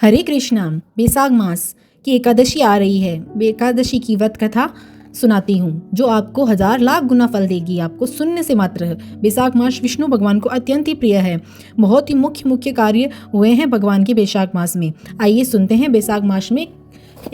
हरे कृष्णा। बैसाख मास की एकादशी आ रही है। एकादशी की व्रत कथा सुनाती हूँ जो आपको 1000 लाख गुना फल देगी। आपको सुनने से मात्र। बैसाख मास विष्णु भगवान को अत्यंत ही प्रिय है। बहुत ही मुख्य कार्य हुए हैं भगवान के बैसाख मास में। आइए सुनते हैं बैसाख मास में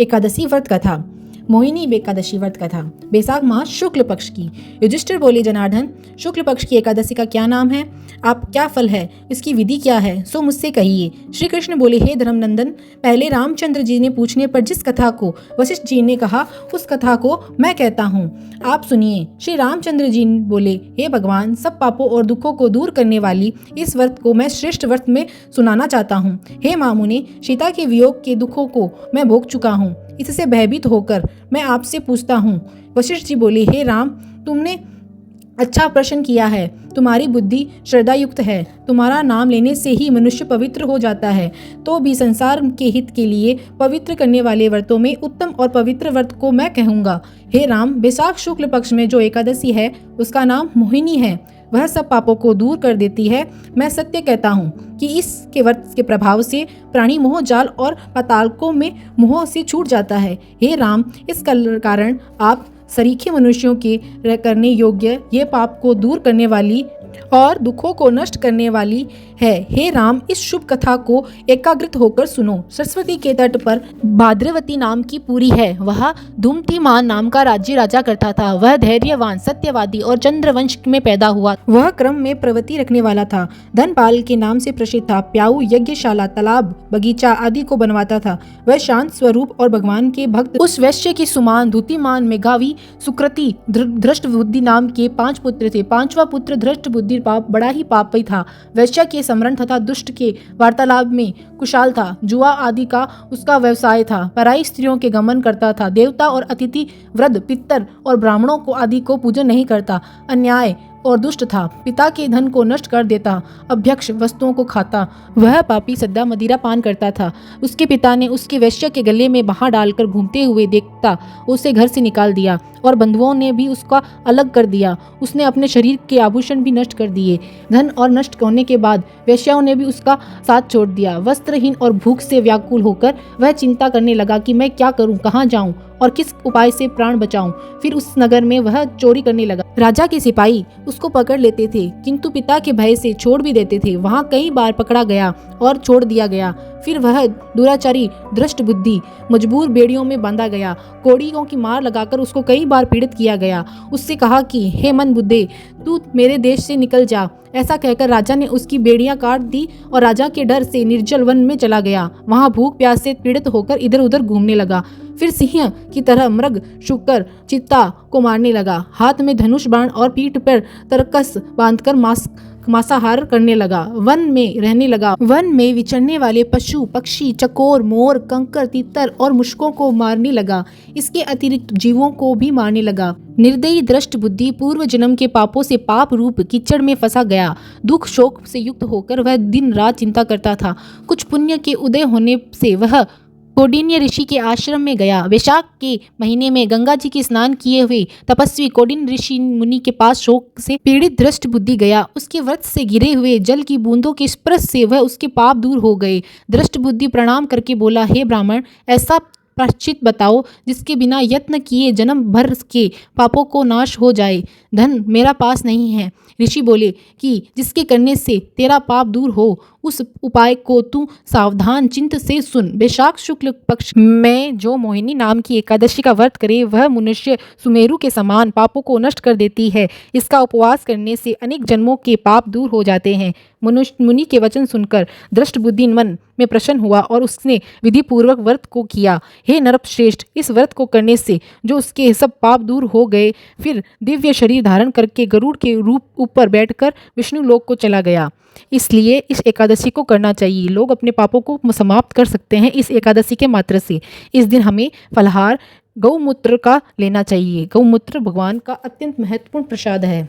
एकादशी व्रत कथा। मोहिनी एकादशी व्रत कथा। बैसाख मास शुक्ल पक्ष की। युधिष्ठिर बोले, जनार्दन, शुक्ल पक्ष की एकादशी का क्या नाम है? आप क्या फल है? इसकी विधि क्या है? सो मुझसे कहिए। श्री कृष्ण बोले, हे धर्मनंदन, पहले रामचंद्र जी ने पूछने पर जिस कथा को वशिष्ठ जी ने कहा उस कथा को मैं कहता हूँ, आप सुनिए। श्री रामचंद्र जी बोले, हे भगवान, सब पापों और दुखों को दूर करने वाली इस व्रत को मैं श्रेष्ठ व्रत में सुनाना चाहता हूँ। हे मामुनि, सीता के वियोग के दुखों को मैं भोग चुका हूँ। इससे भयभीत होकर मैं आपसे पूछता हूँ। वशिष्ठ जी बोले, हे राम, तुमने अच्छा प्रश्न किया है। तुम्हारी बुद्धि श्रद्धायुक्त है। तुम्हारा नाम लेने से ही मनुष्य पवित्र हो जाता है। तो भी संसार के हित के लिए पवित्र करने वाले व्रतों में उत्तम और पवित्र व्रत को मैं कहूँगा। हे राम, बैसाख शुक्ल पक्ष में जो एकादशी है उसका नाम मोहिनी है। वह सब पापों को दूर कर देती है। मैं सत्य कहता हूँ कि इसके व्रत के प्रभाव से प्राणी मोह जाल और पातालकों में मोह से छूट जाता है। हे राम, इस कारण आप सरीखे मनुष्यों के करने योग्य ये पाप को दूर करने वाली और दुखों को नष्ट करने वाली है। हे राम, इस शुभ कथा को एकाग्रित होकर सुनो। सरस्वती के तट पर भाद्रवती नाम की पुरी है। वह धूमतिमान नाम का राज्य राजा करता था। वह धैर्यवान, सत्यवादी और चंद्रवंश में पैदा हुआ। वह क्रम में प्रवृत्ति रखने वाला था। धनपाल के नाम से प्रसिद्ध था। प्याऊ, यज्ञशाला, तालाब, बगीचा आदि को बनवाता था। वह शांत स्वरूप और भगवान के भक्त। उस वैश्य की सुमान, धूतिमान, मेघावी, सुकृति, धृष्ट बुद्धि नाम के 5 पुत्र थे। 5वां पुत्र धृष्ट बुद्धि बड़ा ही पापी था। वैश्य के समरण तथा दुष्ट के वार्तालाप में कुशाल था। जुआ आदि का उसका व्यवसाय था। पराई स्त्रियों के गमन करता था। देवता और अतिथि, वृद्ध, पितर और ब्राह्मणों को आदि को पूजन नहीं करता। अन्याय और दुष्ट था। पिता के धन को नष्ट कर देता। अभ्यक्ष वस्तुओं को खाता। वह पापी सदा मदिरा पान करता था। उसके पिता ने उसके वैश्य के गले में बाँह डालकर घूमते हुए देखता उसे घर से निकाल दिया और बंधुओं ने भी उसका अलग कर दिया। उसने अपने शरीर के आभूषण भी नष्ट कर दिए। धन और नष्ट होने के बाद वैश्याओं ने भी उसका साथ छोड़ दिया। वस्त्रहीन और भूख से व्याकुल होकर वह चिंता करने लगा कि मैं क्या करूं, कहाँ जाऊं और किस उपाय से प्राण बचाऊं। फिर उस नगर में वह चोरी करने लगा। राजा के सिपाही उसको पकड़ लेते थे किंतु पिता के भय से छोड़ भी देते थे। वहां कई बार पकड़ा गया और छोड़ दिया गया। फिर वह दुराचारी, धृष्ट बुद्धि मजबूर बेड़ियों में बांधा गया। कोड़ियों की मार लगाकर उसको कई बार पीड़ित किया गया। उससे कहा कि हे मन बुद्धे, तू मेरे देश से निकल जा। ऐसा कहकर राजा ने उसकी बेड़ियां काट दी और राजा के डर से निर्जल वन में चला गया। वहां भूख प्यास से पीड़ित होकर इधर उधर घूमने लगा। फिर सिंह की तरह मृग, शुकर, चित्ता को मारने लगा। हाथ में धनुष बाण और पीठ पर तरकस बांधकर मांसाहार करने लगा। वन में रहने लगा। वन में विचरने वाले पशु, पक्षी, चकोर, मोर, कंकर, तीतर और मुश्कों को मारने लगा। इसके अतिरिक्त जीवों को भी मारने लगा। निर्दयी, दृष्ट बुद्धि पूर्व जन्म के पापों से पाप रूप कीचड़ में फंसा गया। दुख शोक से युक्त होकर वह दिन रात चिंता करता था। कुछ पुण्य के उदय होने से वह कौंडिन्य ऋषि के आश्रम में गया। वैशाख के महीने में गंगा जी के स्नान किए हुए तपस्वी कौंडिन्य ऋषि मुनि के पास शोक से पीड़ित दृष्ट बुद्धि गया। उसके व्रत से गिरे हुए जल की बूंदों के स्पर्श से वह उसके पाप दूर हो गए। दृष्ट बुद्धि प्रणाम करके बोला, हे ब्राह्मण, ऐसा प्रायश्चित बताओ जिसके बिना यत्न किए जन्म भर के पापों को नाश हो जाए। धन मेरा पास नहीं है। ऋषि बोले कि जिसके करने से तेरा पाप दूर हो उस उपाय को तू सावधान चिंत से सुन। बैसाख शुक्ल पक्ष में जो मोहिनी नाम की एकादशी का व्रत करे वह मनुष्य सुमेरु के समान पापों को नष्ट कर देती है। इसका उपवास करने से अनेक जन्मों के पाप दूर हो जाते हैं। मुनि के वचन सुनकर दृष्ट बुद्धि मन में प्रसन्न हुआ और उसने विधि पूर्वक व्रत को किया। हे नरप श्रेष्ठ, इस व्रत को करने से जो उसके सब पाप दूर हो गए। फिर दिव्य शरीर धारण करके गरुड़ के रूप ऊपर बैठकर विष्णु लोक को चला गया। इसलिए इस एकादशी को करना चाहिए। लोग अपने पापों को समाप्त कर सकते हैं इस एकादशी के मात्र से। इस दिन हमें फलाहार गौमूत्र का लेना चाहिए। गौमूत्र भगवान का अत्यंत महत्वपूर्ण प्रसाद है।